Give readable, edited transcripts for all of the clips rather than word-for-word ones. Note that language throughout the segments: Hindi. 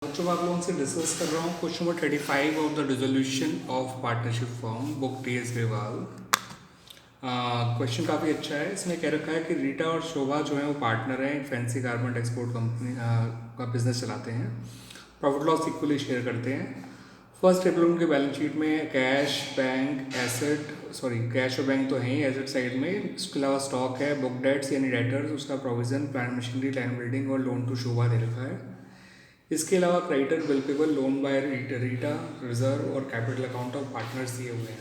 बच्चों मैं आप लोगों से डिस्कस कर रहा हूँ question number 35 of the dissolution of partnership form book T S Grewal. Question काफ़ी अच्छा है। इसमें कह रखा है कि रीटा और शोभा जो है वो पार्टनर हैं, एक फैंसी गारमेंट एक्सपोर्ट कंपनी का बिजनेस चलाते हैं, प्रॉफिट लॉस इक्वली शेयर करते हैं। फर्स्ट टेबल उनके बैलेंस शीट में कैश बैंक एसेट कैश और बैंक तो हैं ही एसेट साइड में, इसके अलावा स्टॉक है, बुक डेट्स यानी डेटर्स, उसका provision, plant machinery, land building और लोन टू शोभा दे रखा है। इसके अलावा creditor bill payable, loan by Rita, reserve और कैपिटल अकाउंट ऑफ पार्टनर्स दिए हुए हैं।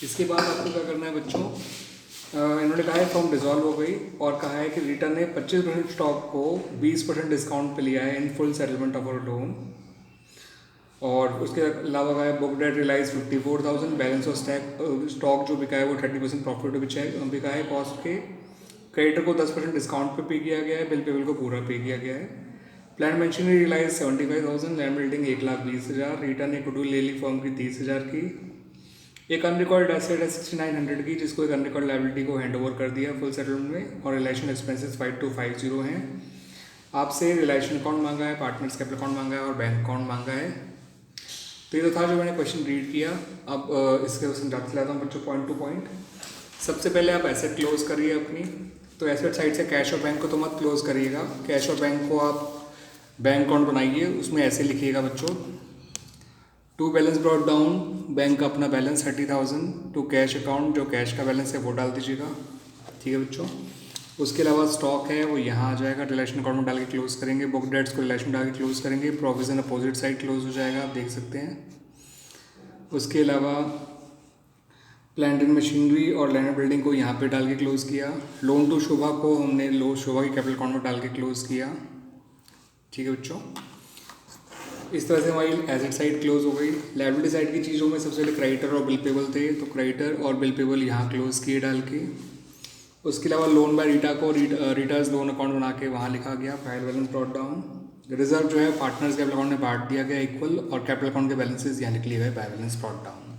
इसके बाद आपको क्या करना है बच्चों, इन्होंने कहा है फॉर्म डिजॉल्व हो गई और कहा है कि रीटा ने 25% स्टॉक को 20% डिस्काउंट पे लिया है in full settlement of loan. और उसके अलावा कहा है book debt realise 54,000, balance of stock जो बिका है वो 30% प्रॉफिट बिका है कॉस्ट के। क्रेडिटर को 10% डिस्काउंट पे पे किया गया है, बिल पेबल को पूरा पे किया गया है। Plant machinery realise 75,000, land building 1,20,000, Rita ने गुडविल ले ली फर्म की 30,000 की। एक अनरिकॉर्ड एसेट है 6900 की, जिसको एक अनरिकॉर्ड लाइबिलिटी को हैंड ओवर कर दिया फुल सेटलमेंट में। और रिलेशन एक्सपेंसेस 5250 हैं। आपसे रिलेशन अकाउंट मांगा है, पार्टनर्स कैपिटल अकाउंट मांगा है और बैंक अकाउंट मांगा है। तो ये तो था जो मैंने क्वेश्चन रीड किया। अब इसके समझाते चलाता हूँ बच्चों पॉइंट टू पॉइंट। सबसे पहले आप एसेट क्लोज करिए अपनी। तो एसेट साइड से कैश और बैंक को तो मत क्लोज करिएगा, कैश और बैंक को आप बैंक अकाउंट बनाइए, उसमें ऐसे लिखिएगा बच्चों, to balance brought down, bank का अपना बैलेंस 30,000, टू कैश अकाउंट जो कैश का बैलेंस है वो डाल दीजिएगा। ठीक है बच्चों। उसके अलावा स्टॉक है वो यहाँ आ जाएगा, रिलेशन अकाउंट में डाल के क्लोज करेंगे, बुक डेट्स को रिलेशन डाल के क्लोज करेंगे, प्रोविजन अपोजिट साइड क्लोज हो जाएगा, आप देख सकते हैं। उसके अलावा प्लांट एंड मशीनरी और लैंड बिल्डिंग को यहाँ पे डाल के क्लोज किया। लोन टू शोभा को हमने शोभा की कैपिटल अकाउंट में डाल के क्लोज किया। ठीक है बच्चों। इस तरह से हमारी एसेट साइड क्लोज हो गई। लायबिलिटी साइड की चीज़ों में सबसे पहले क्रेडिटर और बिल पेबल थे, तो क्रेडिटर और बिल पेबल यहाँ क्लोज किए डाल के। उसके अलावा लोन बाय रीटा को रीटाज लोन अकाउंट बना के वहाँ लिखा गया, file balance brought down. Reserve जो है पार्टनर्स कैपिटल अकाउंट में बांट दिया गया इक्वल, और कैपिटल अकाउंट के बैलेंसेज यहाँ लिख लिए गए बाय बैलेंस ब्रॉट डाउन।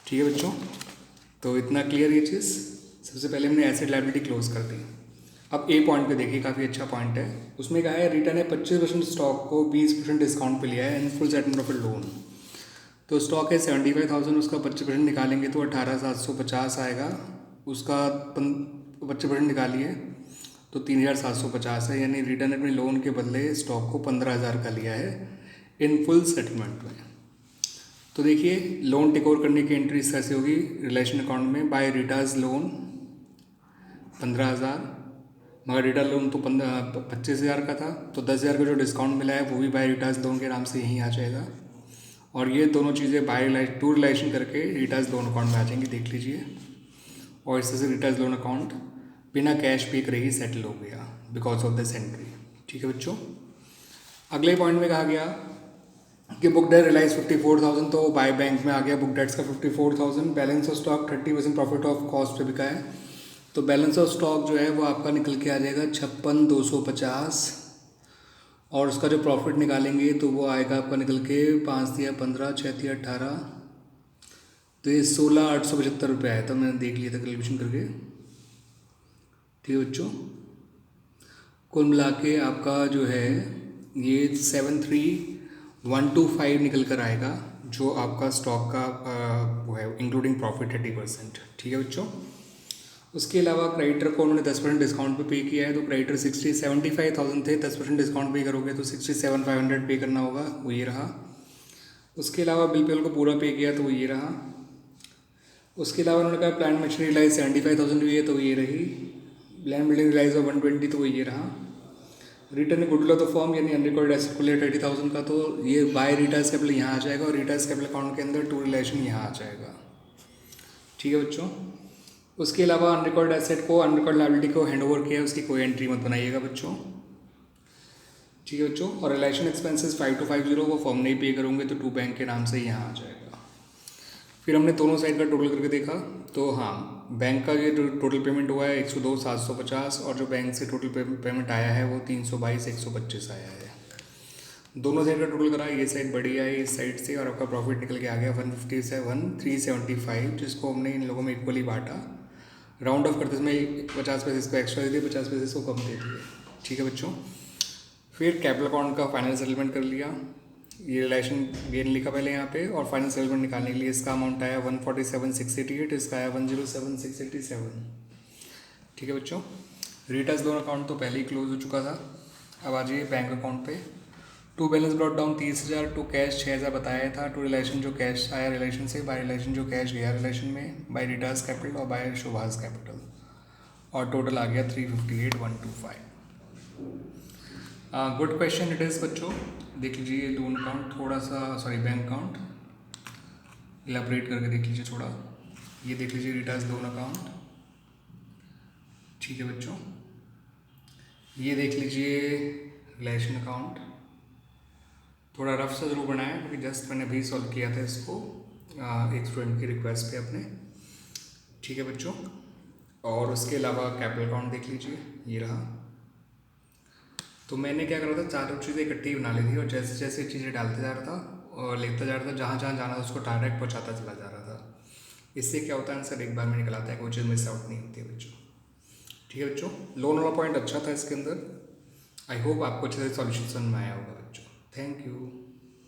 ठीक है बच्चों, तो इतना क्लियर ये चीज़। सबसे पहले हमने एसेट लायबिलिटी क्लोज कर दी। अब ए पॉइंट पे देखिए, काफ़ी अच्छा पॉइंट है। उसमें कहा है रीटा ने 25% स्टॉक को 20% डिस्काउंट पे लिया है in full settlement of loan. तो स्टॉक है 75,000, उसका 25% निकालेंगे तो 18,750 आएगा। उसका 25% निकालिए तो 3,750 है, यानी रीटा ने अपने लोन के बदले स्टॉक को 15,000 का लिया है इन फुल सेटलमेंट में। तो देखिए लोन टेक ओवर करने की एंट्री इस तरह से होगी, रिलेशन अकाउंट में बाय रीटाज लोन 15,000, मगर रीटा लोन तो 25,000 का था, तो 10,000 का जो डिस्काउंट मिला है वो भी बाय रीटाज लोन के नाम से यहीं आ जाएगा। और ये दोनों चीज़ें बाय टू रिलेशन करके रीटाज लोन अकाउंट में आ जाएंगी, देख लीजिए। और इस तरह से रीटाज लोन अकाउंट बिना कैश पे करे ही सेटल हो गया बिकॉज ऑफ दिस एंट्री। ठीक है बच्चों। अगले पॉइंट में कहा गया कि बुक डेट रिलाइज 54,000, तो बाय बैंक में आ गया बुक डेट्स का 54,000। Balance of stock 30% profit of cost पे बिका है, तो बैलेंस ऑफ स्टॉक जो है वो आपका निकल के आ जाएगा 56,250। और उसका जो प्रॉफिट निकालेंगे तो वो आएगा आपका निकल के 5 दिया 15, 6 दिया 18, तो ये 16,875 रुपये आया था, मैंने देख लिया था कैलकुलेशन करके। ठीक है बच्चों। कुल मिला के आपका जो है ये 73,125 निकल कर आएगा, जो आपका स्टॉक का वो है इंक्लूडिंग प्रॉफिट 30%। ठीक है बच्चों। उसके अलावा क्रेडिटर को उन्होंने 10% डिस्काउंट पे किया है, तो क्रेडिटर 75,000 थे, 10% डिस्काउंट पे करोगे तो 67,500 पे करना होगा, वो ये रहा। उसके अलावा बिल पेबल को पूरा पे किया तो वो ये रहा। उसके अलावा उन्होंने कहा प्लांट मशीनरी रिलाइज 75,000 हुई है, तो ये रही। लैंड बिल्डिंग रिलाइज 120, तो वो ये रहा। Return goodwill of the form यानी अनरिकॉर्ड एसेट को लिया 30,000 का, तो ये बाय रीटाज कैपिटल यहाँ आ जाएगा, और रीटाज कैपिटल अकाउंट के अंदर टू रिलेशन यहाँ आ जाएगा। ठीक है बच्चों। उसके अलावा अनरिकॉर्ड एसेट को अनरिकॉर्ड लायबिलिटी को हैंड ओवर किया है, उसकी कोई एंट्री मत बनाइएगा बच्चों। ठीक है बच्चों। और रिलेशन एक्सपेंसेस 5250 वो फॉर्म नहीं पे करोगे तो टू बैंक के नाम से यहाँ आ जाएगा। फिर हमने दोनों साइड का टोटल करके देखा, तो हाँ बैंक का ये टोटल पेमेंट हुआ है 102,750, और जो बैंक से टोटल पेमेंट आया है वो 322,125 आया है। दोनों साइड का टोटल करा, ये साइड बड़ी आई इस साइड से, और आपका प्रॉफिट निकल के आ गया 157,375, जिसको हमने इन लोगों में इक्वली बांटा। राउंड ऑफ करते समय 50 पैसे इसको एक्स्ट्रा दे दिए, 50 पैसे इसको कम दे दिए। ठीक है बच्चों। फिर कैपिटल अकाउंट का फाइनल सेटलमेंट कर लिया, ये रिलेशन गेन लिखा पहले यहाँ पे, और फाइनल सेटलमेंट निकालने के लिए इसका अमाउंट आया 147,688, इसका आया 107,687। ठीक है बच्चों, रिटर्स लोन अकाउंट तो पहले ही क्लोज हो चुका था। अब आ जाइए बैंक अकाउंट पे। To balance brought down 30,000, to cash 6,000 बताया था, टू रिलेशन जो कैश आया रिलेशन से, बाय रिलेशन जो कैश गया रिलेशन में, बाय रिटर्स कैपिटल और बाय शोभास कैपिटल, और टोटल आ गया 358,125। गुड क्वेश्चन इट इज़ बच्चों। देख लीजिए लोन अकाउंट थोड़ा सा, सॉरी बैंक अकाउंट इलाबरेट करके देख लीजिए थोड़ा। ये देख लीजिए रिटर्स लोन अकाउंट, ठीक है बच्चों। ये देख लीजिए रिलेशन अकाउंट, थोड़ा रफ सा जरूर बनाया क्योंकि जस्ट मैंने अभी सॉल्व किया था इसको एक स्टूडेंट की रिक्वेस्ट पे अपने, ठीक है बच्चों। और उसके अलावा कैपिटल अकाउंट देख लीजिए, ये रहा। तो मैंने क्या करा था, चारों चीज़ें इकट्ठी बना ली थी और जैसे जैसे चीज़ें डालते जा रहा था और लिखता जा रहा था, जहाँ जहाँ जाना था उसको डायरेक्ट पहुँचाता चला जा रहा था। इससे क्या होता है आंसर एक बार में निकल आता है, कोई चीज़ मिस आउट नहीं होती है बच्चों। ठीक है बच्चों, लोन वाला पॉइंट अच्छा था इसके अंदर। आई होप आपको अच्छे से सॉल्यूशन समझ में आया होगा बच्चों। Thank you.